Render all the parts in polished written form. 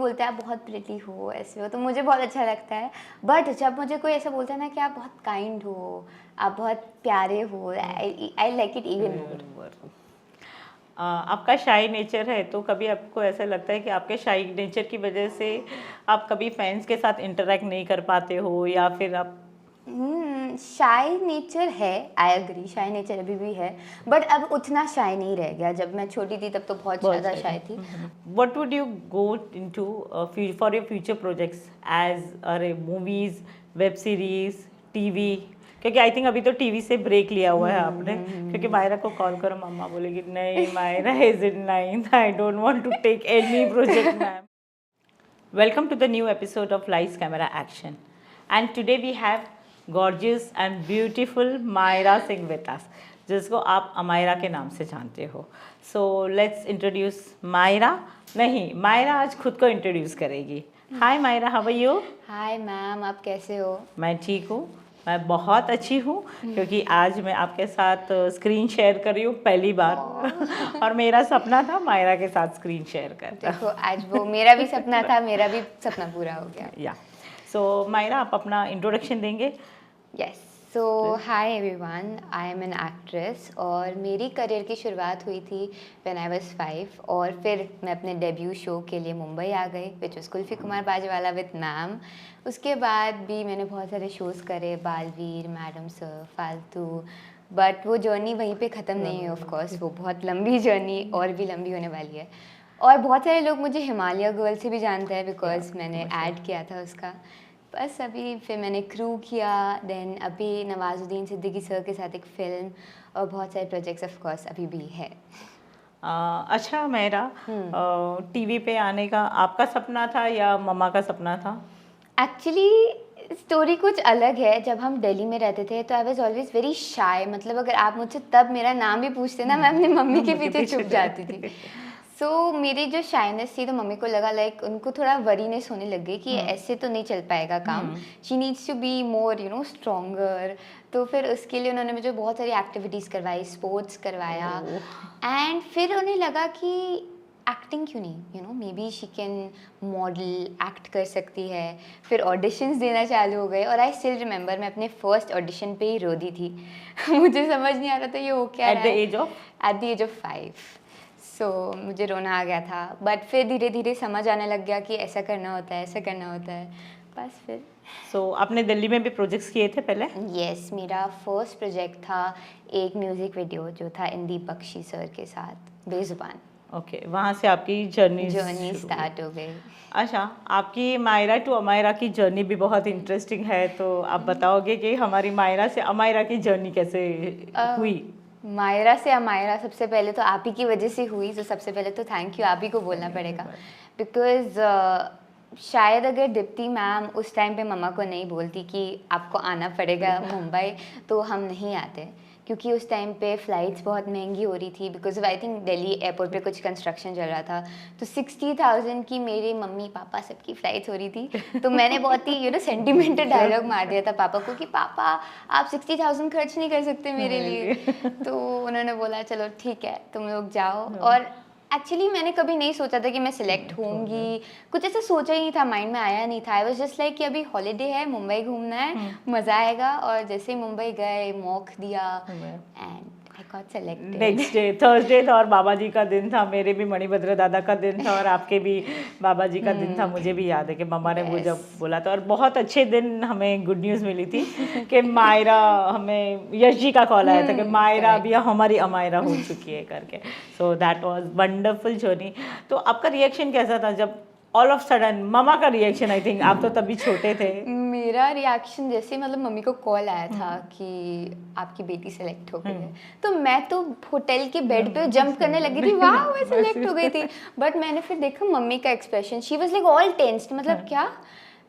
बोलते हैं आप बहुत प्रिटी हो, ऐसे हो, तो मुझे बहुत अच्छा लगता है। बट जब मुझे कोई ऐसा बोलता है ना कि आप बहुत काइंड हो, आप बहुत प्यारे हो, I like it even more. आपका शाई नेचर है, तो कभी आपको ऐसा लगता है कि आपके शाई नेचर की वजह से आप कभी फैंस के साथ इंटरेक्ट नहीं कर पाते हो, या फिर आप शाई नेचर है, आई एग्री, शाई नेचर अभी भी है, बट अब उतना शाई नहीं रह गया। जब मैं छोटी थी तब तो बहुत ज़्यादा शाई थी। What would you go into for your future projects, as अरे मूवीज, वेब सीरीज, टीवी? क्योंकि आई थिंक अभी तो टीवी से ब्रेक लिया हुआ है आपने, क्योंकि मायरा को कॉल करो, मम्मा बोलेगी नहीं Myra is in ninth, I don't want to take any project ma'am. Welcome to the new episode of Lights Camera Action, and today we have gorgeous and beautiful Myra Singh with us, जिसको आप अमायरा के नाम से जानते हो। So let's introduce Myra। नहीं, मायरा आज खुद को इंट्रोड्यूस करेगी। Hi Myra, how are you? Hi ma'am, आप कैसे हो? मैं ठीक हूँ, मैं बहुत अच्छी हूँ, क्योंकि आज मैं आपके साथ स्क्रीन शेयर कर रही हूँ पहली बार और मेरा सपना था मायरा के साथ स्क्रीन शेयर करना। देखो, आज वो मेरा भी सपना था, मेरा भी सपना पूरा हो गया। या सो मायरा, आप अपना इंट्रोडक्शन देंगे? Yes, so hi everyone, I am an actress और मेरी करियर की शुरुआत हुई थी व्हेन आई वाज 5, और फिर मैं अपने डेब्यू शो के लिए मुंबई आ गई which was Kulfi Kumar Bajewala with ma'am. उसके बाद भी मैंने बहुत सारे शोज़ करे, बालवीर, मैडम सर, फालतू, बट वो जर्नी वहीं पे ख़त्म नहीं है। ऑफ कोर्स वो बहुत लंबी जर्नी और भी लंबी होने वाली है। और बहुत सारे लोग मुझे हिमालय गर्ल से भी जानते हैं बिकॉज मैंने ऐड किया था उसका। बस अभी फिर मैंने क्रू किया, देन अभी नवाजुद्दीन सिद्दीकी सर के साथ एक फ़िल्म, और बहुत सारे प्रोजेक्ट्स ऑफ कोर्स अभी भी है। अच्छा मेरा टीवी पे आने का आपका सपना था या मम्मा का सपना था? एक्चुअली स्टोरी कुछ अलग है। जब हम दिल्ली में रहते थे तो I was always very shy, मतलब अगर आप मुझसे तब मेरा नाम भी पूछते ना, मैं अपनी मम्मी के पीछे छुप जाती थी। सो मेरी जो शाइनेस थी तो मम्मी को लगा लाइक उनको थोड़ा वरीनेस होने लग गई कि ऐसे तो नहीं चल पाएगा काम, she needs to be more stronger. तो फिर उसके लिए उन्होंने मुझे बहुत सारी एक्टिविटीज़ करवाई, स्पोर्ट्स करवाया, एंड फिर उन्हें लगा कि एक्टिंग क्यों नहीं, may be she can model, act कर सकती है। फिर ऑडिशंस देना चालू हो गए, और आई स्टिल रिमेंबर मैं अपने फर्स्ट ऑडिशन पे ही रो दी थी। मुझे समझ नहीं आ रहा था ये हो क्या रहा है। At the age of 5। So मुझे रोना आ गया था, बट फिर धीरे धीरे समझ आने लग गया कि ऐसा करना होता है, ऐसा करना होता है, बस फिर। सो आपने दिल्ली में भी प्रोजेक्ट्स किए थे पहले? यस, मेरा फर्स्ट प्रोजेक्ट था एक म्यूज़िक वीडियो जो था इंदीप बख्शी सर के साथ, बेजुबान। ओके, वहाँ से आपकी जर्नी स्टार्ट हो गई। अच्छा, आपकी मायरा टू अमायरा की जर्नी भी बहुत इंटरेस्टिंग है, तो आप बताओगे कि हमारी मायरा से अमायरा की जर्नी कैसे हुई? मायरा से अमायरा सबसे पहले तो आप ही की वजह से हुई, तो सबसे पहले तो थैंक यू आप ही को बोलना पड़ेगा, बिकॉज़ शायद अगर दीप्ति मैम उस टाइम पे मम्मा को नहीं बोलती कि आपको आना पड़ेगा मुंबई, तो हम नहीं आते, क्योंकि उस टाइम पे फ़्लाइट्स बहुत महंगी हो रही थी because of I think Delhi airport पे कुछ कंस्ट्रक्शन चल रहा था। तो 60,000 की मेरे मम्मी पापा सबकी फ़्लाइट्स हो रही थी। तो मैंने बहुत ही सेंटिमेंटल डायलॉग मार दिया था पापा को कि पापा आप 60,000 खर्च नहीं कर सकते मेरे लिए। तो उन्होंने बोला चलो ठीक है तुम लोग जाओ। और एक्चुअली मैंने कभी नहीं सोचा था कि मैं सिलेक्ट होंगी, कुछ ऐसा सोचा ही नहीं था, माइंड में आया नहीं था। आई वाज जस्ट लाइक कि अभी हॉलीडे है, मुंबई घूमना है, मज़ा आएगा। और जैसे ही मुंबई गए, मॉक दिया and I got selected. Next day Thursday था और बाबा जी का दिन था, मेरे भी मणिभद्र दादा का दिन था और आपके भी बाबा जी का दिन था। मुझे भी याद है कि मम्मा ने वो जब बोला था, और बहुत अच्छे दिन हमें गुड न्यूज़ मिली थी कि मायरा, हमें यश जी का कॉल आया था कि मायरा अभी हमारी अमायरा हो चुकी है करके। So that was wonderful journey. तो आपका रिएक्शन कैसा था जब ऑल ऑफ सडन मम्मा का रिएक्शन? आई थिंक आप तो तभी छोटे थे। मेरा रिएक्शन जैसे मतलब मम्मी को कॉल आया था कि आपकी बेटी सेलेक्ट हो गई है, तो मैं तो होटल के बेड पे जंप करने लगी थी, वाह मैं सेलेक्ट हो गई थी। बट मैंने फिर देखा मम्मी का expression, she was like all tensed, मतलब क्या,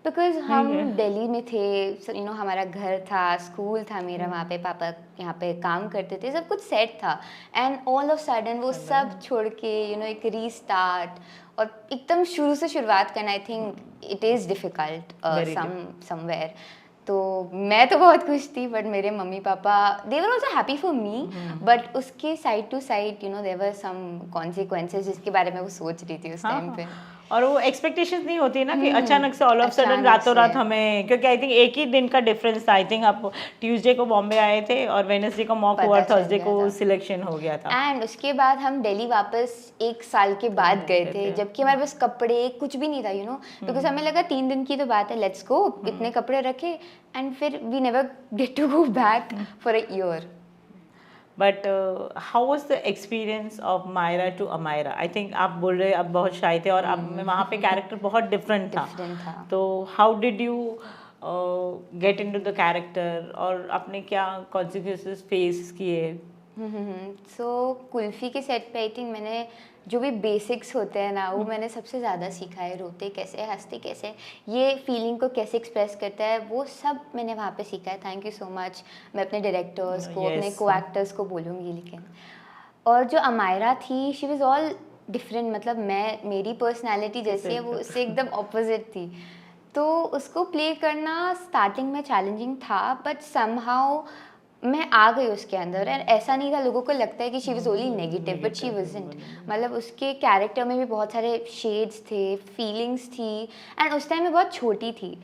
बिकॉज हम दिल्ली में थे, हमारा घर था, स्कूल था मेरा वहाँ पे, पापा यहाँ पे काम करते थे, सब कुछ सेट था। एंड ऑल ऑफ सडन वो सब छोड़ के एक रीस्टार्ट और एकदम शुरू से शुरुआत करना, आई think it is difficult somewhere. तो मैं तो बहुत खुश थी, बट मेरे मम्मी पापा they were also happy for me, but उसके side to side there were some consequences जिसके बारे में वो सोच रही थी उस टाइम पे। और वो एक्सपेक्टेशंस नहीं होती ना कि अचानक से ऑल ऑफ सडन अचानक रातों रात से। हमें, क्योंकि आई थिंक एक ही दिन का डिफरेंस था। आई थिंक आप ट्यूसडे को बॉम्बे आए थे और वेडनेसडे को मॉक हुआ, पता चल थर्सडे गया को था। सिलेक्शन हो गया था। एंड उसके बाद हम दिल्ली वापस 1 साल के बाद गए थे, जबकि हमारे पास कपड़े कुछ भी नहीं था, यू नो, बिकॉज हमें लगा 3 दिन की तो बात है, लेट्स गो, इतने कपड़े रखे, एंड फिर we never get to go back for a year. But how was the experience of Myra to Amyra? I think आप बोल रहे आप बहुत शाय थे और अब वहाँ पे कैरेक्टर बहुत डिफरेंट था। तो how did you get into the character और आपने क्या कॉन्सिक्वेंसेस फेस किए? सो कुल्फी के सेट पे आई थिंक मैंने जो भी बेसिक्स होते हैं ना, वो मैंने सबसे ज़्यादा सीखा है। रोते कैसे, हंसते कैसे, ये फीलिंग को कैसे एक्सप्रेस करता है, वो सब मैंने वहाँ पे सीखा है। Thank you so much. मैं अपने डायरेक्टर्स को, अपने Yes. को एक्टर्स को बोलूँगी। लेकिन और जो अमायरा थी, शी वाज ऑल डिफरेंट, मतलब मेरी पर्सनैलिटी जैसी है वो उससे एकदम ऑपोजिट थी। तो उसको प्ले करना स्टार्टिंग में चैलेंजिंग था, बट समहाउ मैं आ गई उसके अंदर। एंड ऐसा नहीं था, लोगों को लगता है कि she was only negative, but she wasn't. मतलब उसके कैरेक्टर में भी बहुत सारे शेड्स थे, फीलिंग्स थी, एंड उस टाइम में बहुत छोटी थी,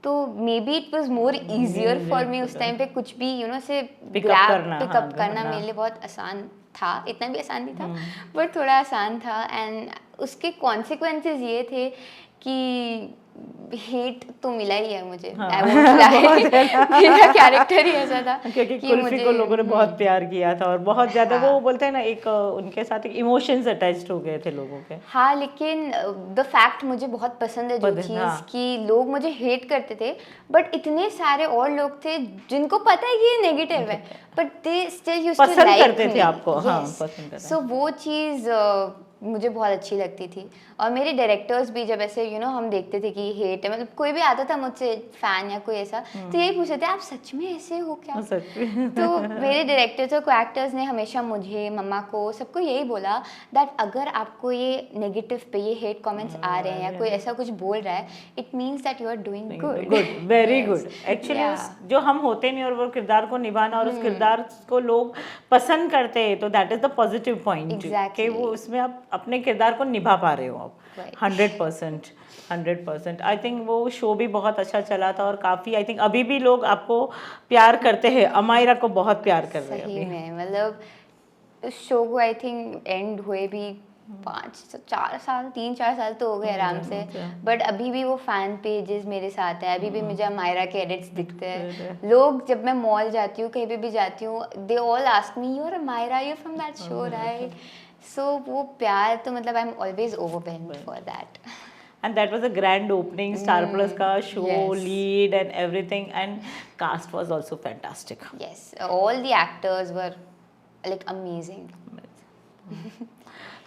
तो may be it was more easier for me उस टाइम पे कुछ भी यू नो से पिकअप करना मेरे लिए बहुत आसान था। इतना भी आसान नहीं था, बट थोड़ा आसान था। एंड उसके कॉन्सिक्वेंसेस ये थे कि हेट तो मिला ही है मुझे। I won't lie। मेरा कैरेक्टर ही ऐसा था क्योंकि कि कुल्फी मुझे को लोगों ने बहुत प्यार किया था और बहुत ज़्यादा हाँ। वो बोलते हैं ना, एक उनके साथ एक इमोशंस अटैच्ड हो गए थे लोगों के। हाँ, लेकिन द फैक्ट मुझे बहुत पसंद है जो चीज़ हाँ। कि लोग मुझे हेट करते थे, बट इतने सारे और लोग थे जिनको पता है कि ये नेगेटिव है, but they still used to पसंद लाइक करते थे आपको। हाँ, पसंद करते। सो वो चीज़ मुझे बहुत अच्छी लगती थी। और मेरे डायरेक्टर्स भी जब ऐसे यू नो हम देखते थे कि हेट है, मतलब कोई भी आता था मुझसे फैन या कोई ऐसा, तो यही पूछते थे आप सच में ऐसे हो क्या? सच में। तो मेरे डायरेक्टर्स और को एक्टर्स ने हमेशा मुझे, मम्मा को, सबको यही बोला दैट अगर आपको ये नेगेटिव पे ये हेट कमेंट्स आ रहे हैं या कोई ऐसा कुछ बोल रहा है, it means that you are doing good. Good, very good. Actually जो हम होते नहीं और वो किरदार को निभाना और उस किरदार को लोग पसंद करते हैं, तो that is the positive point कि वो उसमें आप अपने किरदार को निभा पा रहे हो आप। 100%। आई थिंक वो शो भी बहुत अच्छा चला था और काफ़ी आई थिंक अभी भी लोग आपको प्यार करते हैं। अमायरा को बहुत प्यार कर रहे हैं सही अभी। में, मतलब उस शो को आई थिंक एंड हुए भी 3-4 साल तो हो गए आराम से, बट अभी भी वो फैन पेजेस मेरे साथ है। अभी भी मुझे अमायरा के एडिट्स दिखते हैं। लोग, जब मैं मॉल जाती हूँ, कहीं पे भी जाती हूँ, they all ask me you are Amayra, you from that show right? So वो प्यार तो मतलब I am always overwhelmed for that. And that was a grand opening, Star Plus का show, yes. lead and everything, and cast was also fantastic. Yes, all the actors were like amazing.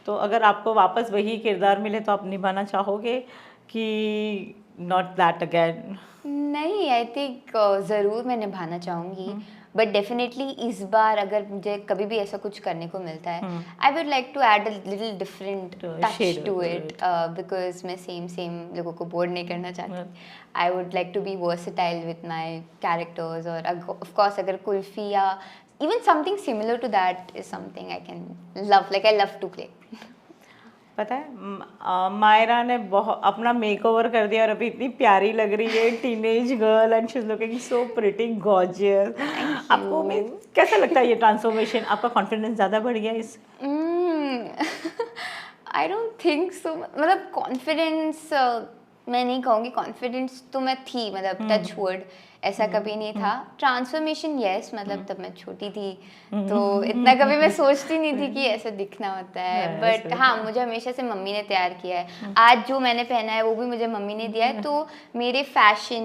तो अगर आपको वापस वही किरदार मिले तो आप निभाना चाहोगे कि not that again? नहीं, आई थिंक ज़रूर मैं निभाना चाहूँगी, बट डेफिनेटली इस बार अगर मुझे कभी भी ऐसा कुछ करने को मिलता है, I would like to add a little different touch to it, because मैं सेम लोगों को बोर नहीं करना चाहती। I would like to be versatile with my characters, और ऑफ कोर्स अगर कुल्फी या even something similar to that is something I can love, like I love to play. पता है मायरा ने बहुत अपना मेकओवर कर दिया और अभी इतनी प्यारी लग रही है, teenage girl, and she is looking so pretty gorgeous. आपको कैसा लगता है ये ट्रांसफॉर्मेशन? आपका कॉन्फिडेंस ज़्यादा बढ़ गया इस? I don't think so. मतलब कॉन्फिडेंस मैं नहीं कहूँगी, कॉन्फिडेंस तो मैं थी, मतलब टच वुड ऐसा कभी नहीं था। ट्रांसफॉर्मेशन यस, मतलब तब मैं छोटी थी तो इतना कभी मैं सोचती नहीं थी कि ऐसा दिखना होता है, बट हाँ, मुझे हमेशा से मम्मी ने तैयार किया है। आज जो मैंने पहना है वो भी मुझे मम्मी ने दिया है, तो मेरे फैशन,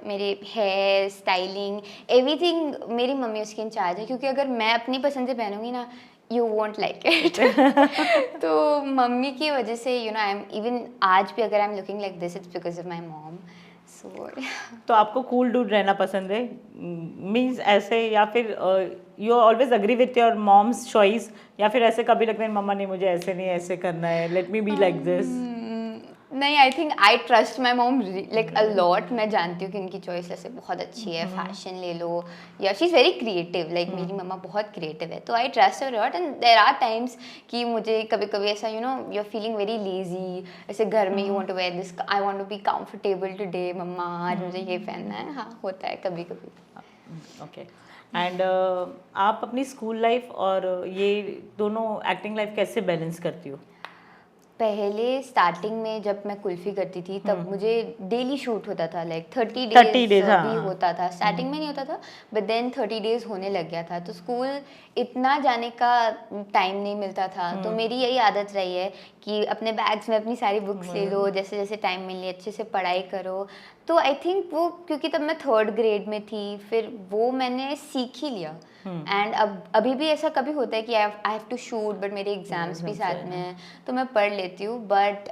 मेरे हेयर स्टाइलिंग, एवरीथिंग मेरी मम्मी उसकी इंचार्ज है, क्योंकि अगर मैं अपनी पसंद से पहनूंगी ना, यू वॉन्ट लाइक इट। तो मम्मी की वजह से you know I am, even आज भी अगर I am looking like this, it's because of my mom. तो आपको कूल डूड रहना पसंद है, मीन्स ऐसे, या फिर you always agree with your mom's choice, या फिर ऐसे कभी लगता है मम्मा नहीं मुझे ऐसे नहीं ऐसे करना है, let me be like this? नहीं, I think I trust my mom like a lot. मैं जानती हूँ कि उनकी चॉइस ऐसे बहुत अच्छी है, फैशन ले लो या she is very creative, like मेरी मम्मा बहुत क्रिएटिव है, तो I trust her lot. And there are times कि मुझे कभी कभी ऐसा you know you are feeling very lazy, ऐसे घर में you want to wear this, I want to be comfortable today, मम्मा आज मुझे ये पहनना है। हाँ, होता है कभी कभी। ओके। एंड आप अपनी स्कूल लाइफ और ये दोनों एक्टिंग लाइफ कैसे बैलेंस करती हो? पहले स्टार्टिंग में जब मैं कुल्फी करती थी तब मुझे डेली शूट होता था, लाइक 30 30 डेज days, हाँ, भी हाँ। होता था। स्टार्टिंग में नहीं होता था, बट देन 30 डेज होने लग गया था, तो स्कूल इतना जाने का टाइम नहीं मिलता था। तो मेरी यही आदत रही है कि अपने बैग्स में अपनी सारी बुक्स ले लो, जैसे जैसे टाइम मिले अच्छे से पढ़ाई करो। तो आई थिंक वो, क्योंकि तब मैं 3rd ग्रेड में थी, फिर वो मैंने सीख ही लिया। एंड अब अभी भी ऐसा कभी होता है कि I have to shoot, but मेरे एग्जाम्स भी साथ में हैं, तो मैं पढ़ लेती हूँ। बट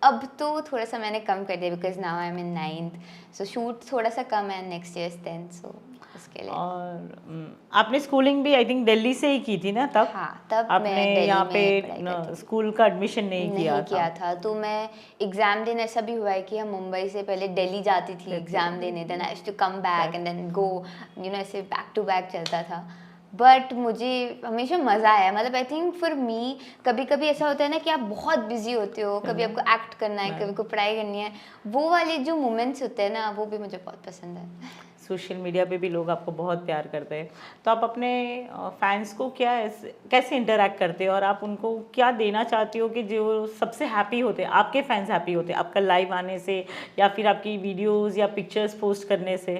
अब तो थोड़ा सा मैंने कम कर दिया, because now I am in 9th, so shoot थोड़ा सा कम है, नेक्स्ट ईयर 10th, सो उसके लिए। और आपने स्कूलिंग भी आई थिंक दिल्ली से ही की थी ना तब? हाँ, तब आपने मैं दिल्ली यहाँ पे में पढ़ाई करती थी। स्कूल का एडमिशन नहीं किया था, तो मैं एग्जाम देने, ऐसा भी हुआ है कि हम मुंबई से पहले दिल्ली जाती थी एग्जाम देने, then I to come back and then go, you know ऐसे बैक टू बैक चलता था। बट मुझे हमेशा मज़ा आया, मतलब आई थिंक फॉर मी, कभी कभी ऐसा होता है ना कि आप बहुत बिजी होते हो, कभी आपको एक्ट करना है, कभी को पढ़ाई करनी है, वो वाले जो मोमेंट्स होते हैं ना, वो भी मुझे बहुत पसंद है। सोशल मीडिया पे भी लोग आपको बहुत प्यार करते हैं, तो आप अपने फैंस को कैसे इंटरेक्ट करते हो और आप उनको क्या देना चाहती हो कि जो सबसे हैप्पी होते हैं, आपके फैंस हैप्पी होते हैं आपका लाइव आने से या फिर आपकी वीडियोस या पिक्चर्स पोस्ट करने से?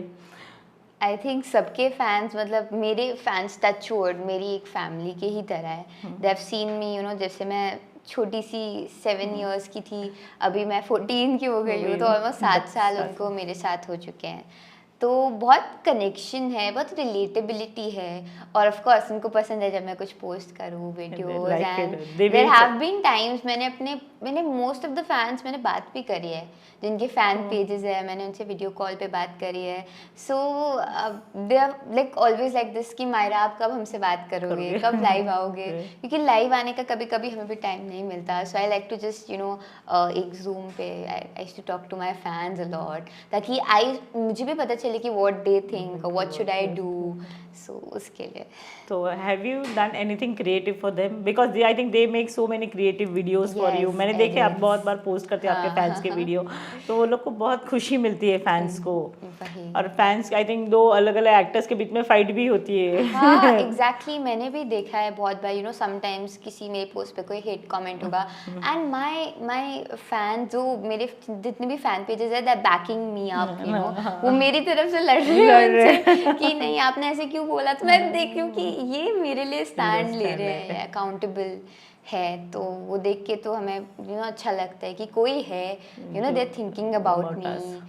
आई थिंक सबके फैंस, मतलब मेरे फैंस टच वर्ड मेरी एक फैमिली के ही तरह है। They have seen me, you know, जैसे मैं छोटी सी 7 years की थी, अभी मैं 14 की हो गई हूँ, तो ऑलमोस्ट 7 साल उनको मेरे साथ हो चुके हैं। तो बहुत कनेक्शन है, बहुत रिलेटेबिलिटी है, और ऑफ कोर्स उनको पसंद है जब मैं कुछ पोस्ट करूँ videos. And there have been times मैंने मोस्ट ऑफ द फैंस मैंने बात भी करी है, जिनके फैन पेजेस है, मैंने उनसे वीडियो कॉल पे बात करी है। So they are like always like this कि मायरा आप कब हमसे बात करोगे, कब लाइव आओगे, क्योंकि लाइव आने का कभी कभी हमें भी टाइम नहीं मिलता। So I like to just you know एक जूम पे I used to talk to my fans a lot, ताकि मुझे भी पता चले कि what they think, what should I do, so उसके लिए। तो have you done anything creative for them, because they I think they make so many creative videos for you. मैंने देखे आप बहुत बार पोस्ट करते हो आपके फैंस के वीडियो, तो वो लोग को बहुत खुशी मिलती है फैंस को। और फैंस आई थिंक 2 अलग अलग एक्टर्स के बीच में फाइट भी होती है। हाँ एग्जैक्टली, मैंने भी देखा है बहुत बार, यू नो समटाइम्स किसी मेरे पोस्ट पे कोई हेट कमेंट होगा, एंड माय फैन, जो मेरे जितने भी फैन पेजेस है, they are backing me up, you know, वो मेरी तरफ से लड़ रहे हैं कि नहीं आपने ऐसे क्यों बोला, तो मैं देख रही हूँ कि ये मेरे लिए स्टैंड ले रहे हैं, अकाउंटेबल है, तो वो देख के तो हमें यू नो अच्छा लगता है कि कोई है, you know, they are thinking about me.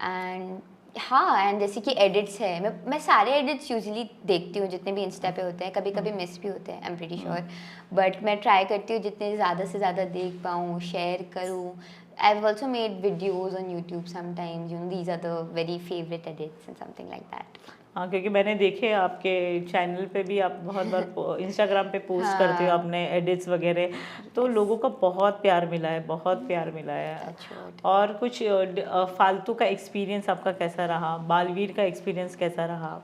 And हाँ, एंड जैसे कि एडिट्स है, मैं सारे एडिट्स यूजुअली देखती हूँ जितने भी इंस्टा पे होते हैं, कभी कभी मिस भी होते हैं, आई एम प्रीटी श्योर, बट मैं ट्राई करती हूँ जितने ज़्यादा से ज़्यादा देख पाऊँ, शेयर करूँ। I have also made videos on YouTube sometimes, you know, these are the very favourite edits and something like that. हाँ, क्योंकि मैंने देखे आपके चैनल पे भी, आप बहुत बार इंस्टाग्राम पे पोस्ट करते हो अपने एडिट्स वगैरह, तो लोगों का बहुत प्यार मिला है, बहुत प्यार मिला है। और कुछ फालतू का एक्सपीरियंस आपका कैसा रहा? बालवीर का एक्सपीरियंस कैसा रहा?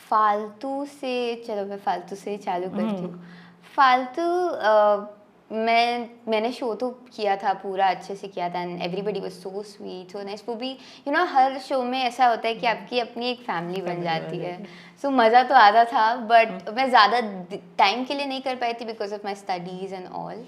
फालतू से, चलो मैं फालतू से चालू करती हूँ। फालतू मैंने शो तो किया था, पूरा अच्छे से किया था, and everybody was so sweet, so nice. वो भी यू नो हर शो में ऐसा होता है कि आपकी अपनी एक फैमिली बन जाती है, सो मज़ा तो आता था, बट मैं ज़्यादा टाइम के लिए नहीं कर पाई थी because of my studies and all.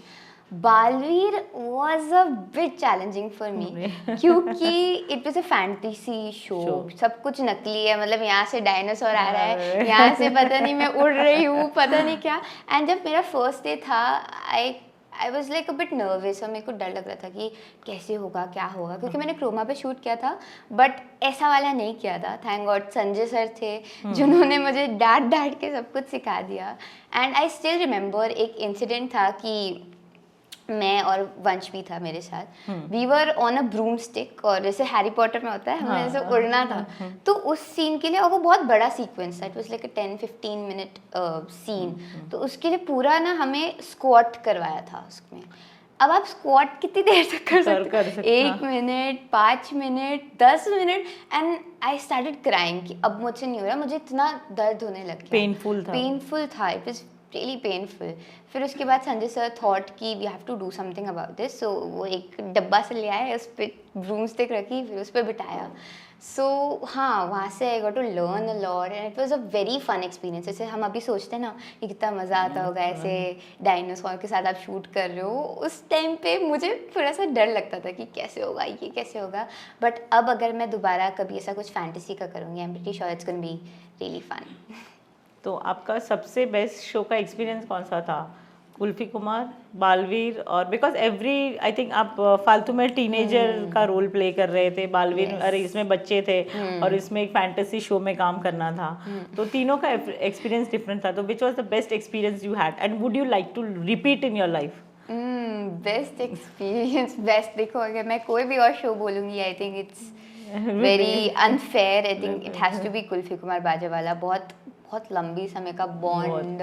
Baalveer was a bit challenging for me, क्योंकि it was a fantasy show, सब कुछ नकली है, मतलब यहाँ से डायनासोर आ रहा है, यहाँ से पता नहीं मैं उड़ रही हूँ, पता नहीं क्या। एंड जब मेरा फर्स्ट डे था, I was like a bit nervous, और मेरे को डर लग रहा था कि कैसे होगा, क्या होगा, क्योंकि मैंने क्रोमा पे शूट किया था, बट ऐसा वाला नहीं किया था। थैंक गॉड संजय सर थे जिन्होंने मुझे डांट के सब कुछ सिखा दिया। एंड आई स्टिल रिमेंबर एक इंसिडेंट था कि मैं और वंश भी था मेरे साथ, we were on a broom stick, और जैसे हैरी पॉटर में होता है, हमें ऐसे उड़ना था, तो उस सीन के लिए, और वो बहुत बड़ा सीक्वेंस था, it was like a 10-15 minute scene, तो उसके लिए पूरा ना हमें स्क्वाट करवाया था उसमें। अब आप स्क्वाट कितनी देर तक कर कर सकते सकते, हो? 1 minute, 5 minute, 10 minute, and I started crying कि अब मुझसे नहीं हो रहा, मुझे इतना दर्द होने लग गया, पेनफुल था। पेनफुल था, इट वाज रियली पेनफुल। फिर उसके बाद संजय सर थॉट कि we have to do something about this, so वो एक डब्बा से ले आए, उस पर ब्रूमस्टिक रखी, फिर उस पर बिठाया। सो हाँ, वहाँ से I got to learn a lot and it was a very fun experience. जैसे हम अभी सोचते हैं ना कि कितना मज़ा आता होगा ऐसे डायनासोर के साथ आप शूट कर रहे हो, उस टाइम पे मुझे थोड़ा सा डर लगता था कि कैसे होगा, ये कैसे होगा। बट अब अगर मैं दोबारा कभी ऐसा कुछ फैंटेसी का करूँगी, I am pretty sure it's gonna be really fun. तो आपका सबसे बेस्ट शो का एक्सपीरियंस कौन सा था? कुल्फी कुमार, बालवीर, और बिकॉज एवरी आई थिंक आप फालतू में टीनेजर का रोल प्ले कर रहे थे, बालवीर Yes. अरे इसमें बच्चे थे और इसमें एक फैंटेसी शो में काम करना था, तो तीनों का एक्सपीरियंस डिफरेंट था, तो which was the best experience you had and would you like to repeat in your life? Best experience, best, देखो अगर मैं कोई भी और शो बोलूँगी I think it's very unfair. I think it has to be Kulfi Kumar Bajewala. बहुत बहुत लंबी समय का बॉन्ड,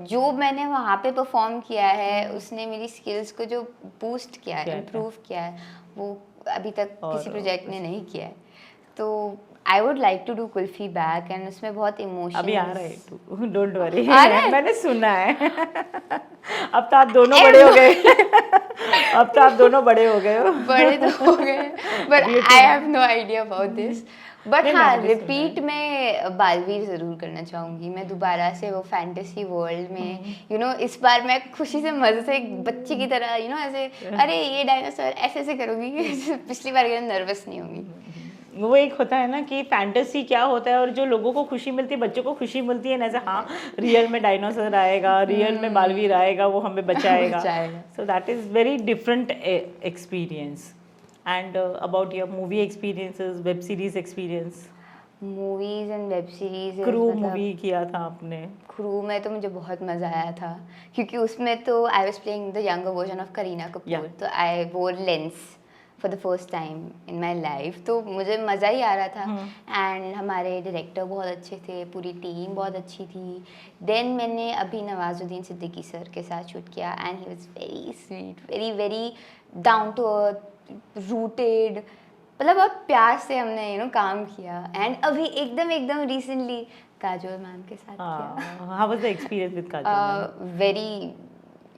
जो मैंने वहाँ पे परफॉर्म किया है उसने मेरी स्किल्स को जो बूस्ट किया है, इम्प्रूव किया है, वो अभी तक किसी प्रोजेक्ट ने नहीं किया है। तो I would like to do Kulfi back, and उसमें बहुत इमोशन अभी आ रहा है, डोंट वरी, आ रहा है? मैंने सुना है। अब तो आप दोनों बड़े हो गए। अब तो आप दोनों बड़े हो गए हो। बड़े तो हो गए, but I have no idea about this. But नहीं, हाँ, मैंने भी सुना रिपीट में बालवीर ज़रूर करना चाहूँगी मैं दोबारा से, वो फैंटेसी वर्ल्ड में यू नो इस बार मैं खुशी से मज़े से एक बच्चे की तरह यू नो ऐसे, अरे ये डायनासोर ऐसे ऐसे करूँगी। पिछली बार की नर्वस नहीं होंगी। वो एक होता है ना कि फैंटेसी क्या होता है, और जो लोगों को खुशी मिलती है, बच्चों को खुशी मिलती है ना, ऐसे हाँ रियल में डायनासोर आएगा, रियल में बालवीर आएगा, वो हमें बचाएगा। So that is very different experience. And about your movie experiences, web series experience? Movies and web series, crew movie किया था आपने? क्रू में तो मुझे बहुत मज़ा आया था, क्योंकि उसमें तो I was playing the younger version of Kareena Kapoor, तो आई वोर lens for the first time in my life, तो मुझे मज़ा ही आ रहा था। एंड हमारे डायरेक्टर बहुत अच्छे थे, पूरी टीम बहुत अच्छी थी। देन मैंने अभी नवाजुद्दीन सिद्दीकी सर के साथ शूट किया, and he was very sweet, very very down to earth, rooted, मतलब बहुत प्यार से हमने यू नो काम किया। एंड अभी एकदम रिसेंटली काजोल मैम के साथ किया। How was the experience with Kajol? Very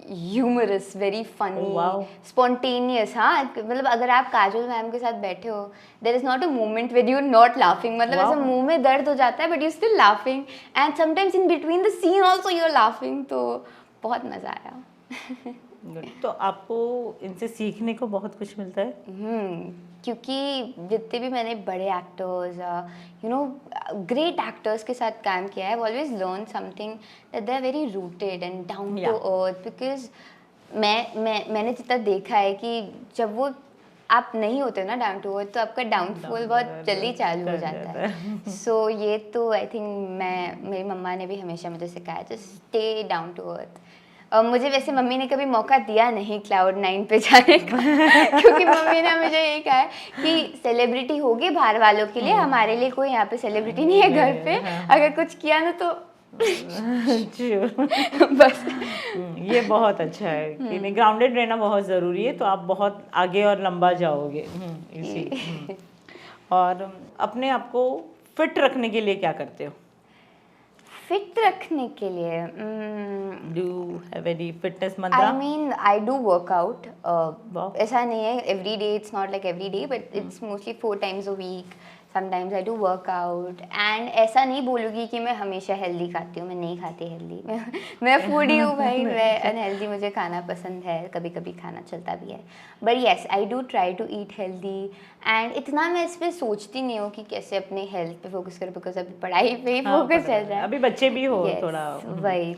humorous, very funny, wow. Spontaneous. हाँ, मतलब अगर आप काजोल मैम के साथ बैठे हो, there is not a moment with you not laughing, मतलब ऐसा मुंह में दर्द हो जाता है but you still laughing, and sometimes in between the scene also you are laughing, तो बहुत मज़ा आया। तो आपको इनसे सीखने को बहुत कुछ मिलता है? क्योंकि जितने भी मैंने बड़े actors you know great actors के साथ काम किया है, I always learn something that they are very rooted and down to earth. Because मैंने जितना देखा है कि जब वो आप नहीं होते ना डाउन टू अर्थ, तो आपका डाउनफॉल बहुत जल्दी चालू हो जाता है। सो ये तो आई थिंक मेरी मम्मा ने भी हमेशा मुझे सिखाया, just stay down to earth. मुझे वैसे मम्मी ने कभी मौका दिया नहीं Cloud9 पे जाने का, क्योंकि मम्मी ने मुझे यही कहा है कि सेलिब्रिटी होगी बाहर वालों के लिए, हमारे लिए कोई यहाँ पे सेलिब्रिटी नहीं है घर पे, अगर कुछ किया ना तो बस। ये बहुत अच्छा है कि नहीं, ग्राउंडेड रहना बहुत ज़रूरी है, तो आप बहुत आगे और लंबा जाओगे इसी। और अपने आप को फिट रखने के लिए क्या करते हो? फिट रखने के लिए do have any fitness Mantra? I mean I do workout, ऐसा नहीं है every day, it's not like every day, but it's mostly 4 times a week, sometimes I do workout. And ऐसा नहीं बोलूँगी कि मैं हमेशा हेल्दी खाती हूँ, मैं नहीं खाती हेल्दी। मैं फूडी हूँ भाई, मैं अनहेल्दी, मुझे खाना पसंद है, कभी कभी खाना चलता भी है, but yes I do try to eat healthy. And इतना मैं इस पर सोचती नहीं हूँ कि कैसे अपने हेल्थ पे फोकस करूँ, बिकॉज अभी पढ़ाई पे ही फोकस चल रहा है, अभी बच्चे भी हो थोड़ा, वही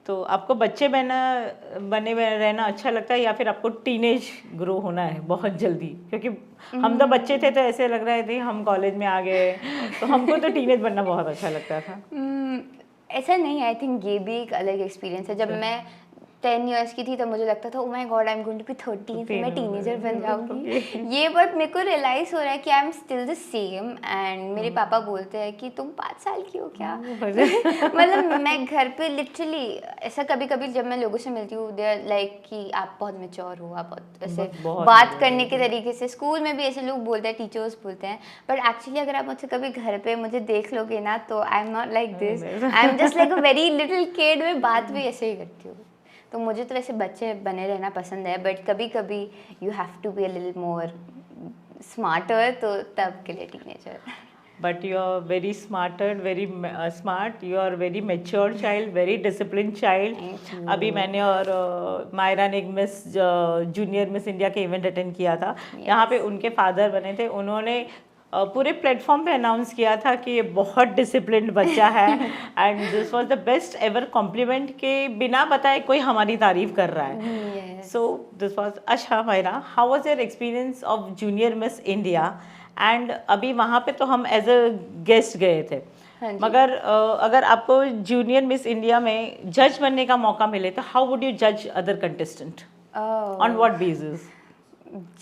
तो आपको बच्चे बने रहना अच्छा लगता है, या फिर आपको टीनेज ग्रो होना है बहुत जल्दी? क्योंकि हम तो बच्चे थे तो ऐसे लग रहे थे हम कॉलेज में आ गए, तो हमको तो टीनेज बनना बहुत अच्छा लगता था। ऐसा नहीं, आई थिंक ये भी एक अलग एक्सपीरियंस है। जब मैं 10 इयर्स की थी तब मुझे लगता था oh my God I am going to be 13, फिर मैं टीनेजर बन जाऊंगी। ये बट मेरे को रियलाइज हो रहा है कि आई am still the same. And मेरे पापा बोलते हैं कि तुम 5 साल की हो क्या? मतलब मैं घर पे लिटरली ऐसा कभी कभी जब मैं लोगों से मिलती हूँ, दे आर लाइक कि आप बहुत मैच्योर हो, आप बहुत ऐसे बात करने के तरीके से, स्कूल में भी ऐसे लोग बोलते हैं, टीचर्स बोलते हैं, बट एक्चुअली अगर आप मुझसे कभी घर पे मुझे देख लोगे ना तो आई am not like this, I am just like a very little kid. मैं बात भी ऐसे ही करती हूँ। तो मुझे तो वैसे बच्चे बने रहना पसंद है, बट कभी कभी you have to be a little more smarter, तो तब के लिए teenager. But you are very smarter, very smart. You are very mature child, very disciplined child. Thank you. अभी मैंने और मायरा ने एक मिस जूनियर मिस इंडिया के इवेंट अटेंड किया था। यहाँ पे उनके फादर बने थे, उन्होंने पूरे प्लेटफॉर्म पे अनाउंस किया था कि ये बहुत डिसिप्लिन्ड बच्चा है and this was the best ever compliment के बिना बताए कोई हमारी तारीफ कर रहा है। So this was. अच्छा Myra, how was your experience of junior miss India? And अभी वहाँ पे तो हम एज अ गेस्ट गए थे, मगर अगर आपको जूनियर मिस इंडिया में जज बनने का मौका मिले तो हाउ वुड यू जज other contestant? On what basis?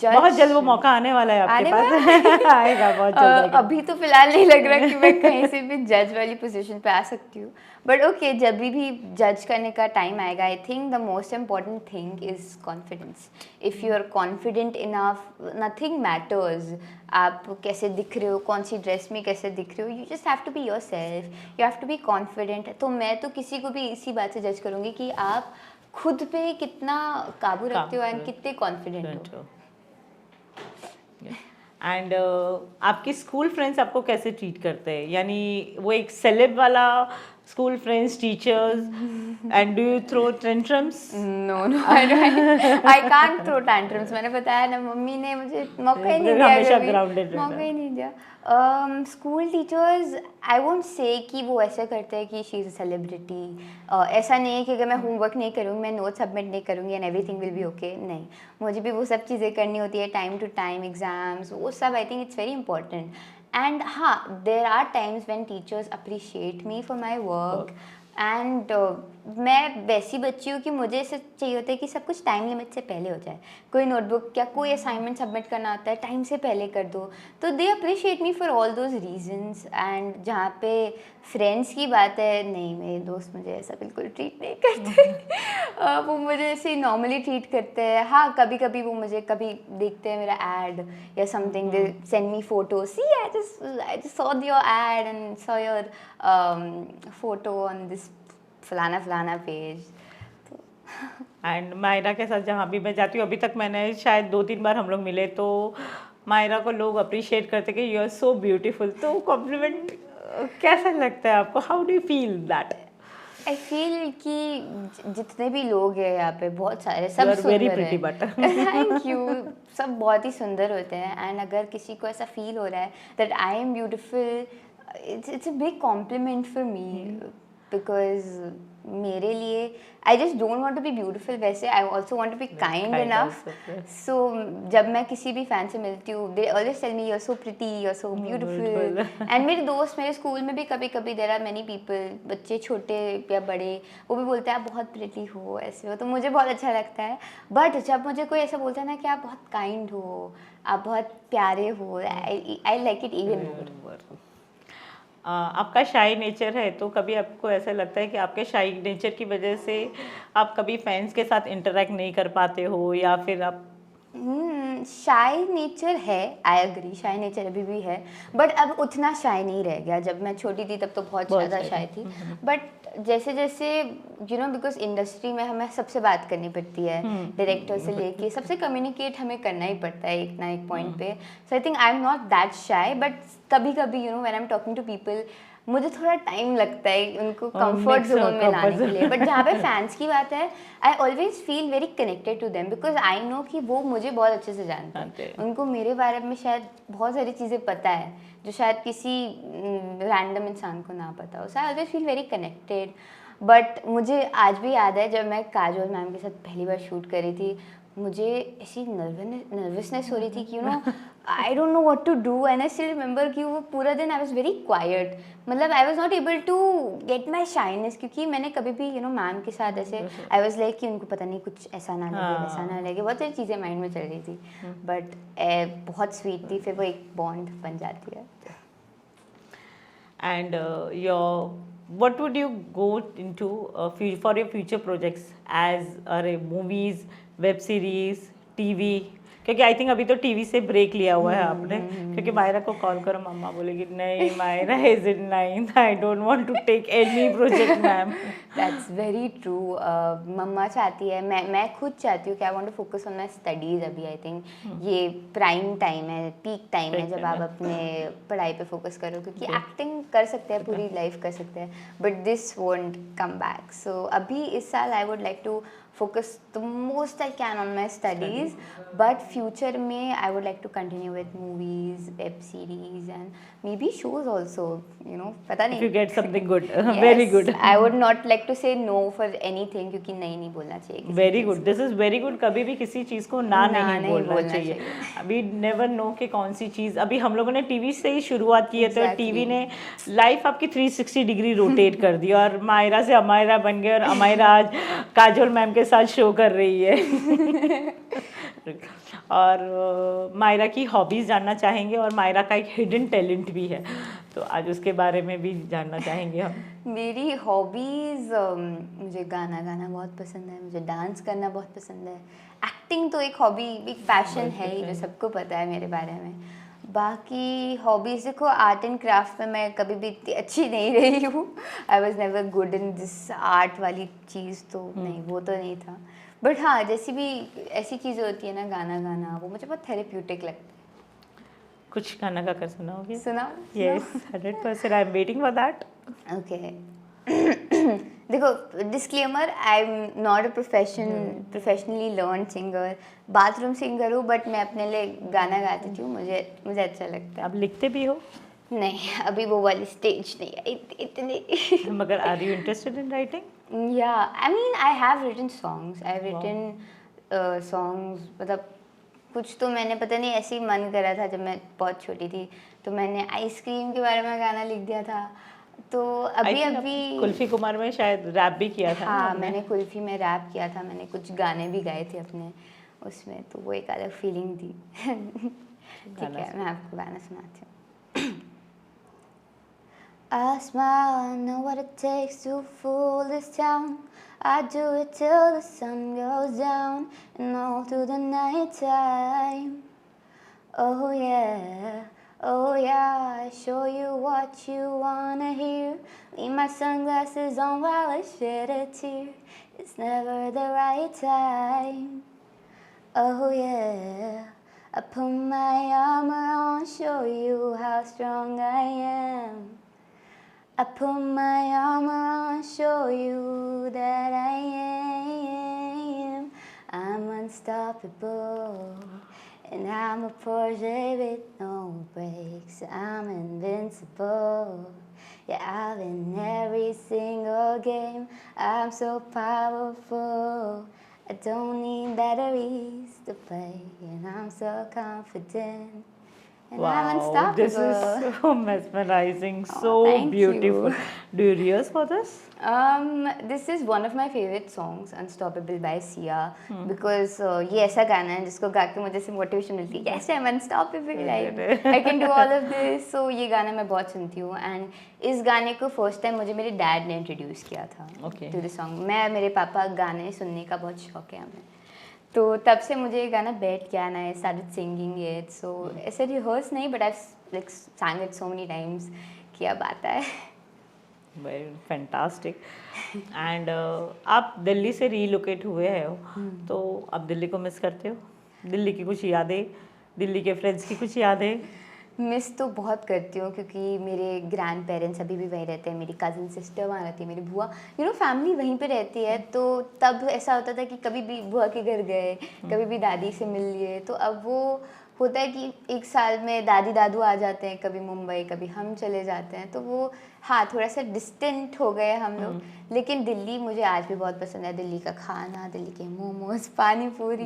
बहुत जल्द वो मौका आने वाला है आपके पास। आएगा बहुत जल्द। अभी तो फिलहाल नहीं लग रहा कि मैं कहीं से भी जज वाली पोजीशन पे आ सकती हूँ, बट ओके जब भी जज करने का टाइम आएगा, I think the most important thing is confidence. If you are confident enough, nothing matters. आप कैसे दिख रहे हो, कौन सी ड्रेस में कैसे दिख रहे हो, you just have to be yourself, you have to be confident. तो मैं तो किसी को भी इसी बात से जज करूँगी कि आप खुद पे कितना काबू रखते हो एंड कितने कॉन्फिडेंट हो। एंड आपके स्कूल फ्रेंड्स आपको कैसे ट्रीट करते हैं? यानी वो एक सेलेब वाला school friends, teachers, and do you throw tantrums? No no, I can't throw tantrums. मैंने बताया ना, मम्मी ने मुझे मौका ही नहीं दिया, हमेशा ग्राउंडेड मौका ही नहीं दिया। School teachers I won't say कि वो ऐसे करते हैं कि शी इज़ अ सेलिब्रिटी। ऐसा नहीं है कि अगर मैं होमवर्क नहीं करूँगी, मैं नोट सबमिट नहीं करूँगी and everything will be okay, नहीं। मुझे भी वो सब चीज़ें करनी होती है, टाइम टू टाइम एग्जाम्स, वो सब I think it's very important. And हाँ, there are times when teachers appreciate me for my work and मैं वैसी बच्ची हूँ कि मुझे ऐसे चाहिए होता है कि सब कुछ टाइम लिमिट से पहले हो जाए। कोई नोटबुक या कोई असाइनमेंट सबमिट करना होता है, टाइम से पहले कर दो। तो they appreciate me for all those reasons. And जहाँ पे फ्रेंड्स की बात है, नहीं, मेरे दोस्त मुझे ऐसा बिल्कुल ट्रीट नहीं करते। वो मुझे ऐसे नॉर्मली ट्रीट करते हैं। हाँ, कभी कभी वो मुझे कभी देखते हैं मेरा एड या something, they send me photo, see I just saw your ad and saw your photo on this फलाना फलाना पेज। एंड मायरा के साथ जहाँ भी मैं जाती हूँ, अभी तक मैंने शायद 2-3 बार हम लोग मिले, तो मायरा को लोग अप्रिशिएट करते कि यू आर सो ब्यूटीफुल। तो कॉम्प्लीमेंट कैसा लगता है आपको? How do you feel that? I feel कि जितने भी लोग हैं यहाँ पे, बहुत सारे, सब सुंदर हैं। Thank you. सब बहुत ही सुंदर होते हैं एंड अगर किसी को ऐसा फील हो रहा है that I am beautiful, it's a big compliment for me, because मेरे लिए I just don't want to be beautiful, वैसे I also want to be kind enough. So जब मैं किसी भी फैन से मिलती हूँ, they always tell me you are so pretty, you are so beautiful. And मेरे दोस्त, मेरे स्कूल में भी कभी कभी देयर आर मेनी पीपल, बच्चे छोटे या बड़े, वो भी बोलते हैं आप बहुत प्रिटी हो, ऐसे हो, तो मुझे बहुत अच्छा लगता है। बट जब मुझे कोई ऐसा बोलता है ना कि आप बहुत काइंड हो, आप बहुत प्यारे हो, I like it even more. आपका शाई नेचर है, तो कभी आपको ऐसा लगता है कि आपके शाई नेचर की वजह से आप कभी फैंस के साथ इंटरेक्ट नहीं कर पाते हो, या फिर आप? शाई नेचर है, आई एग्री, शाई नेचर अभी भी है, बट अब उतना शाई नहीं रह गया। जब मैं छोटी थी तब तो बहुत ज़्यादा शाई थी, बट जैसे जैसे यू नो, बिकॉज इंडस्ट्री में हमें सबसे बात करनी पड़ती है, डायरेक्टर से लेके सबसे कम्युनिकेट हमें करना ही पड़ता है एक ना एक पॉइंट पे। So I think I am not that shy, but कभी कभी you know when I am talking to people, मुझे थोड़ा टाइम लगता है उनको कंफर्ट जोन में लाने के लिए। बट जहाँ पे फैंस की बात है, I always feel very connected to them, because I know कि वो मुझे बहुत अच्छे से जानते हैं। उनको मेरे बारे में शायद बहुत सारी चीज़ें पता है जो शायद किसी रैंडम इंसान को ना पता हो। So I always feel very connected. But मुझे आज भी याद है जब मैं काजोल मैम के साथ पहली बार शूट कर रही थी, मुझे ऐसी नर्वसनेस हो रही थी कि I don't know what to do, and I still remember कि वो पूरा दिन आई वाज वेरी क्वाइट, मतलब I was not able to get my shyness, क्योंकि मैंने कभी भी मैम के साथ ऐसे आई वाज लाइक कि उनको पता नहीं कुछ ऐसा ना लगे वैसा ना लगे, बहुत सारी चीज़ें माइंड में चल रही थी, बट बहुत स्वीट थी, फिर वो एक बॉन्ड बन जाती है. And what would you go into for your future projects as movies, web series, TV? क्योंकि आई थिंक अभी तो टीवी से ब्रेक लिया हुआ है आपने, क्योंकि मायरा को कॉल करो मम्मा बोलेगी नहीं Myra is in ninth, I don't want to take any project ma'am. That's very true. मम्मा चाहती है, मैं खुद चाहती हूँ कि I want to focus on my studies. अभी आई थिंक ये प्राइम टाइम है, पीक टाइम है जब आप अपने पढ़ाई पे फोकस करो, क्योंकि एक्टिंग कर सकते हैं, पूरी लाइफ कर सकते हैं, but this won't come back. So अभी इस साल I would like to focus the most I can on my studies, but future में I would like to continue with movies, web series and maybe shows also, पता नहीं. If you get something good, yes, very good. I would not like to say no for anything, क्योंकि नहीं बोलना चाहिए. Very good, this is very good. कभी भी किसी चीज़ को ना नहीं बोलना चाहिए. अभी never know कि कौन सी चीज़, अभी हम लोगों ने टीवी से ही शुरुआत की है, तो टीवी ने लाइफ आपकी 360 डिग्री रोटेट कर दी, और मायरा से अमायरा बन गए, और अमायरा आज काजोल मैम के साथ शो कर रही है. और मायरा की हॉबीज़ जानना चाहेंगे, और मायरा का एक हिडन टैलेंट भी है, तो आज उसके बारे में भी जानना चाहेंगे हम. मेरी हॉबीज़, मुझे गाना गाना बहुत पसंद है, मुझे डांस करना बहुत पसंद है, एक्टिंग तो एक हॉबी, एक पैशन है ही, जो सबको पता है मेरे बारे में. बाकी हॉबीज़ देखो, आर्ट एंड क्राफ्ट में मैं कभी भी इतनी अच्छी नहीं रही हूँ. I was never good in this art वाली चीज़, तो नहीं, वो तो नहीं था. बट हाँ, जैसी भी ऐसी चीज़ें होती है ना, गाना गाना, वो मुझे बहुत थेरेप्यूटिक लगता है. कुछ गाना गा कर सुनाओगे? सुना? Yes, 100%. I am waiting for that. Okay. देखो, disclaimer, I am not a professionally learn singer, bathroom singer हूँ, बट मैं अपने लिए गाना गाती हूँ, मुझे अच्छा लगता है. आप लिखते भी हो? नहीं, अभी वो वाली स्टेज नहीं आई इतनी. मगर are you interested in writing? Yeah, I mean, I have written songs. I've written songs. मतलब कुछ तो मैंने, पता नहीं, ऐसे ही मन करा था जब मैं बहुत छोटी थी, तो मैंने आइसक्रीम के बारे में गाना लिख दिया था. तो अभी कुल्फी कुमार में शायद रैप भी किया था. हाँ, मैंने कुल्फी में रैप किया था, मैंने कुछ गाने भी गाए थे अपने उसमें, तो वो एक अलग फीलिंग थी. ठीक है, मैं आपको गाना सुनाती हूँ. I smile, I know what it takes to fool this town. I do it till the sun goes down and all through the night time. Oh yeah, I show you what you wanna hear. Leave my sunglasses on while I shed a tear. It's never the right time. Oh yeah, I put my armor on, show you how strong I am. I put my armor on, show you that I am. I'm unstoppable, and I'm a Porsche with no brakes. I'm invincible. Yeah, I'll win every single game. I'm so powerful. I don't need batteries to play, and I'm so confident. And I'm Wow, this unstoppable. is so mesmerizing, Oh, so thank beautiful. you. Do you rehearse for this? This is one of my favorite songs, Unstoppable by Sia, because ये ऐसा गाना है जिसको गा के मुझे से motivation मिलती है. Yes, I'm unstoppable. I can do all of this. So ये गाना मैं बहुत सुनती हूँ, and इस गाने को फर्स्ट टाइम मुझे मेरे डैड ने इंट्रोड्यूस किया था to the song. मेरे पापा गाने सुनने का बहुत शौक है हमें, तो तब से मुझे ये गाना बैठ गया ना, आई स्टार्टेड सिंगिंग इट. सो ऐसे रिहर्स नहीं, but I like sang it so many times कि अब आता है. Very fantastic. एंड आप दिल्ली से रीलोकेट हुए हो, तो आप दिल्ली को मिस करते हो? दिल्ली की कुछ यादें, दिल्ली के फ्रेंड्स की कुछ यादें? मिस तो बहुत करती हूँ, क्योंकि मेरे ग्रैंड पेरेंट्स अभी भी वहीं रहते हैं, मेरी कज़न सिस्टर वहाँ रहती है, मेरी बुआ, फैमिली वहीं पे रहती है. तो तब ऐसा होता था कि कभी भी बुआ के घर गए, कभी भी दादी से मिल लिए, तो अब वो होता है कि एक साल में दादी दादू आ जाते हैं, कभी मुंबई कभी हम चले जाते हैं, तो वो हाँ थोड़ा सा डिस्टेंट हो गए हम लोग। लेकिन दिल्ली मुझे आज भी बहुत पसंद है, दिल्ली का खाना, दिल्ली के मोमोज, पानी पूरी,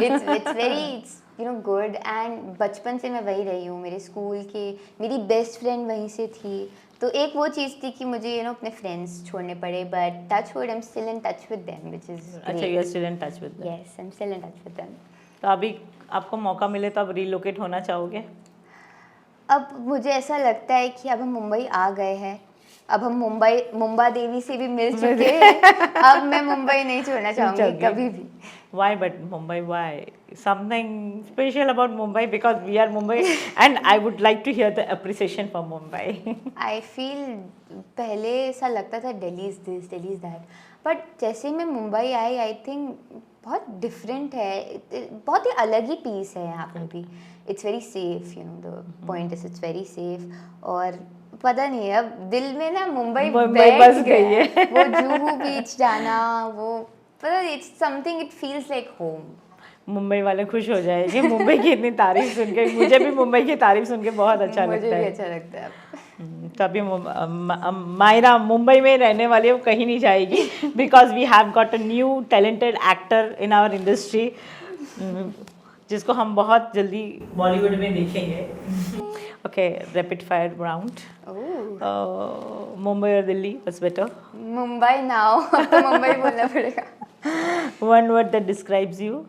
इट्स वेरी गुड। एंड बचपन से मैं वही रही हूँ, मेरे स्कूल के मेरी बेस्ट फ्रेंड वहीं से थी, तो एक वो चीज़ थी कि मुझे अपने फ्रेंड्स छोड़ने पड़े, but touch would I am still in touch with them, which is अच्छा, you are still in touch with them. Yes, I am still in touch with them. तो अभी आपको मौका मिले तो आप रिलोकेट होना चाहोगे? अब मुझे ऐसा लगता है कि अब हम मुंबई आ गए हैं, अब हम मुंबा देवी से भी मिल चुके हैं, अब मैं मुंबई नहीं छोड़ना चाहूँगी कभी भी। Why but Mumbai? Why? Something special about Mumbai because we are Mumbai and I would like to hear the appreciation for Mumbai. I feel पहले ऐसा लगता था Delhi is this, Delhi is that, but जैसे मैं मुंबई आई थिंक बहुत different है, बहुत ही अलग ही पीस है यहाँ पर भी। It's very safe, the point is it's very safe. और पता नहीं, अब दिल में ना मुंबई बैठ बस गई गया है। वो जुहू बीच जाना, वो पता नहीं, it's something, it feels like home. Mumbai वाले खुश हो जाएंगे मुंबई की इतनी तारीफ सुन के। मुझे भी मुंबई की तारीफ सुन के बहुत अच्छा मुझे लगता भी है। अच्छा लगता है। तभी मायरा मुंबई में रहने वाली है, वो कहीं नहीं जाएगी because we have got a new talented actor in our industry, जिसको हम बहुत जल्दी बॉलीवुड में देखेंगे। Okay, rapid fire round. Mumbai और Delhi, what's better? Mumbai now, तो मुंबई बोलना पड़ेगा। One word that describes you.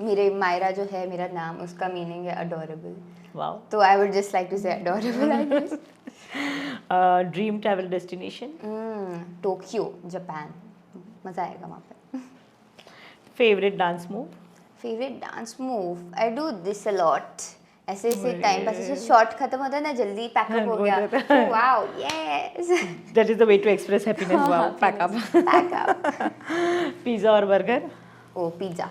मेरे मायरा जो है मेरा नाम, उसका मीनिंग है अडोरेबल, वाओ। तो I would just like to say adorable, I guess. Dream travel destination? Tokyo, Japan, मज़ा आएगा वहाँ पे। Favourite dance move? Favourite dance move, I do this a lot. ऐसे ऐसे टाइम पास, ऐसे शॉर्ट खत्म होता है ना, जल्दी पैकअप हो गया, wow yes, that is the way to express happiness. Wow, pack up. Pack up. Pizza और burger? Oh pizza.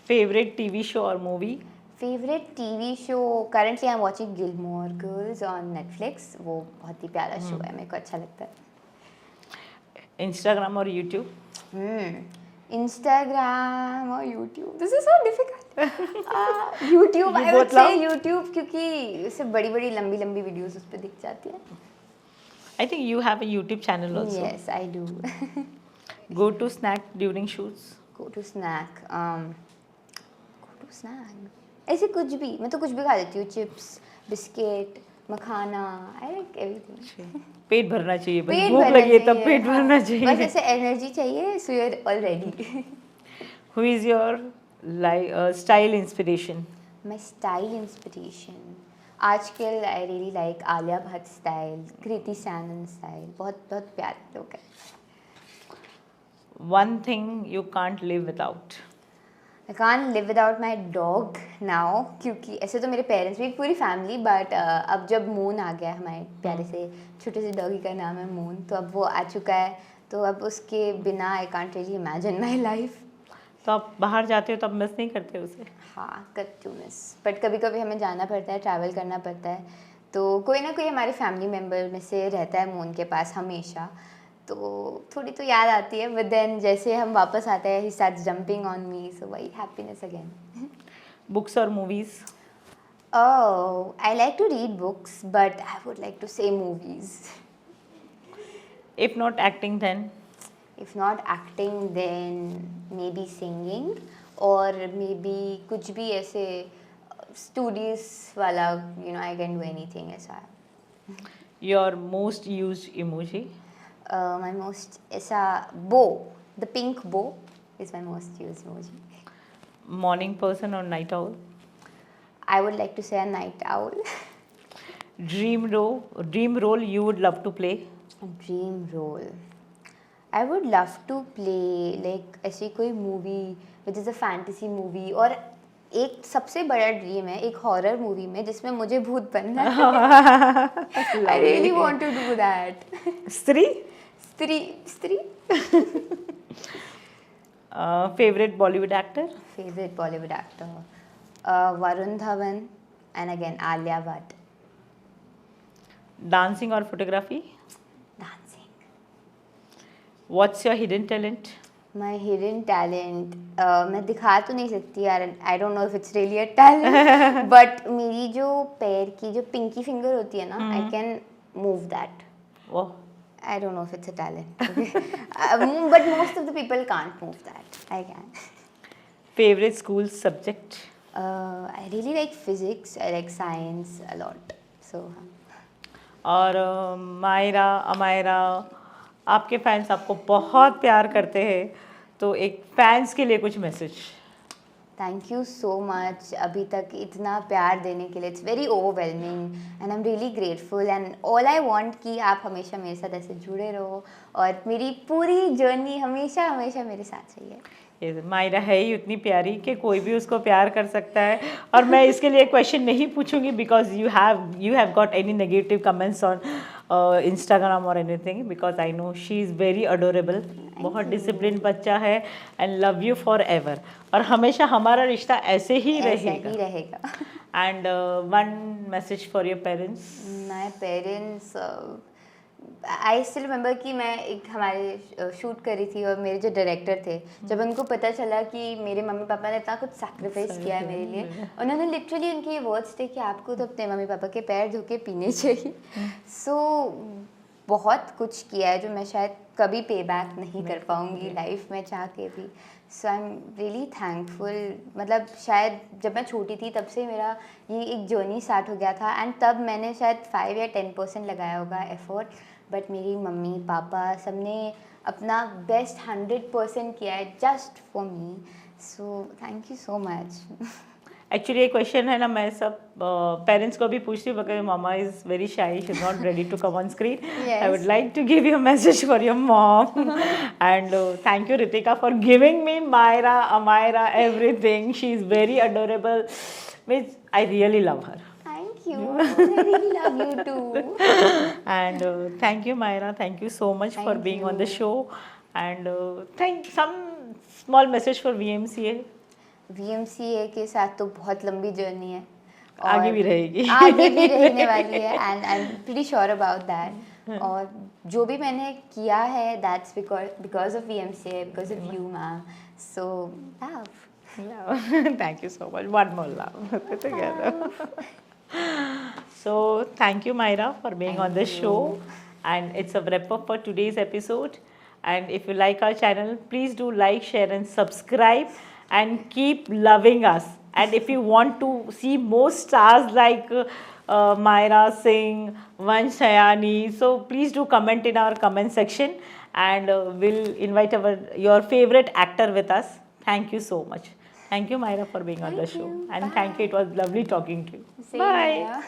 Favourite TV show और movie? Favourite TV show, currently I am watching Gilmore Girls on Netflix, वो बहुत ही प्यारा show है, मेरे को अच्छा लगता है। इंस्टाग्राम और यूट्यूब? इंस्टाग्राम और YouTube, this is so difficult. YouTube, I would say YouTube, क्योंकि इससे बड़ी बड़ी लंबी लंबी वीडियोस उस पर दिख जाती है। I think you have a YouTube channel also. Yes I do. Go to snack during shoots? Go to snack, ऐसे कुछ भी, मैं तो कुछ भी खा लेती हूँ, chips, biscuit, makhana, I like everything. पेट भरना चाहिए, बस पेट भूख भरना लगी है तब चाहिए, पेट हाँ, भरना बस चाहिए। ऐसे एनर्जी चाहिए, so you are already. Who is your style inspiration? My style inspiration, आजकल I really like Alia Bhatt style, Kriti Sanon style, बहुत बहुत प्यारे लोग हैं। One thing you can't live without? I can't live without my dog now, क्योंकि ऐसे तो मेरे पेरेंट्स भी, एक पूरी फैमिली, बट अब जब मून आ गया है, हमारे प्यारे से छोटे से डॉगी का नाम है मून, तो अब वो आ चुका है, तो अब उसके बिना I can't really imagine my life. तो आप बाहर जाते हो तब मिस नहीं करते उसे? हाँ, करती हूँ मिस, बट कभी कभी हमें जाना पड़ता है, ट्रैवल करना पड़ता है, तो कोई ना कोई हमारे फैमिली मेम्बर में से रहता है मून के पास हमेशा, तो थोड़ी तो याद आती है, बट देन जैसे हम वापस आते हैं, he starts jumping on me, so वही हैप्पीनेस अगेन। बुक्स और movies? Oh, I like to read books, but I would like to say movies. If not acting, then? If not acting, then maybe singing, or maybe कुछ भी ऐसे studies वाला, I can do anything ऐसा। Your most used emoji? My most ऐसा bow, the pink bow is my most used emoji. Morning person or night owl? I would like to say a night owl. Dream role you would love to play? A dream role, I would love to play like ऐसी कोई movie which is a fantasy movie, और एक सबसे बड़ा dream है एक horror movie में जिसमें मुझे भूत बनना है। I really want to do that. स्त्री? स्त्री। Favorite Bollywood actor? Favorite Bollywood actor, Varun Dhawan, and again Alia Bhatt. Dancing or photography? Dancing. What's your hidden talent? My hidden talent मैं दिखा तो नहीं सकती यार, आई don't know if it's really a talent, but मेरी जो पैर की जो पिंकी फिंगर होती है ना, आई कैन मूव दैट. वाह. I don't know if it's a talent, okay? But most of the people can't move that. I can. Favorite school subject? I really like physics. I like science a lot. So. और मायरा, अमायरा, आपके fans आपको बहुत प्यार करते हैं, तो एक fans के लिए कुछ message. Thank you so much अभी तक इतना प्यार देने के लिए. It's very overwhelming and I am really grateful and all I want कि आप हमेशा मेरे साथ ऐसे जुड़े रहो और मेरी पूरी जर्नी हमेशा हमेशा मेरे साथ रहिए. मायरा है ही उतनी प्यारी कि कोई भी उसको प्यार कर सकता है. और मैं इसके लिए क्वेश्चन नहीं पूछूंगी because you have got any negative comments on Instagram और anything, because I know she is very adorable. बहुत डिसिप्लिन बच्चा है and love you for ever. और हमेशा हमारा रिश्ता ऐसे ही रहेगा. And one message for your parents. My parents, I still remember कि मैं एक हमारे शूट कर रही थी और मेरे जो डायरेक्टर थे, जब उनको पता चला कि मेरे मम्मी पापा ने इतना कुछ सैक्रिफाइस किया है मेरे लिए, उन्होंने लिटरली उनके ये वर्ड्स थे कि आपको तो अपने मम्मी पापा के पैर धो के पीने चाहिए. सो बहुत कुछ किया है जो मैं शायद कभी पे बैक नहीं कर पाऊँगी लाइफ में चाह के भी. सो आई एम रियली थैंकफुल. मतलब शायद जब मैं छोटी थी तब से मेरा ये एक जर्नी स्टार्ट हो गया था एंड तब मैंने शायद 5 या 10% लगाया होगा एफर्ट, बट मेरी मम्मी पापा सबने अपना बेस्ट 100% किया है just for me. So thank you so much. Actually ये क्वेश्चन है ना, मैं सब पेरेंट्स को भी पूछती हूँ because mama is very shy, she is not ready to come on screen. I would like to give you message for your mom and thank you Ritika for giving me Myra, Amaira, everything. She is very adorable. Means I really love her. Thank you. I really love you too. And thank you, Myra. Thank you so much for Thank being on the you. show. And thank some small message for VMCA. VMCA के साथ तो बहुत लंबी journey है. आगे भी रहेगी. आगे भी रहने वाली है and I am pretty sure about that. और जो भी मैंने किया है that's because of VMCA, because of you ma'am. So love. Thank you so much. One more love together. So thank you, Myra, for being on the show. And it's a wrap up for today's episode. And if you like our channel, please do like, share, and subscribe. And keep loving us. And if you want to see more stars like Myra Singh, Vansh Hayani, so please do comment in our comment section. And we'll invite your favorite actor with us. Thank you so much. Thank you, Myra, for being on the show. And thank you. It was lovely talking to you. Same Bye. here.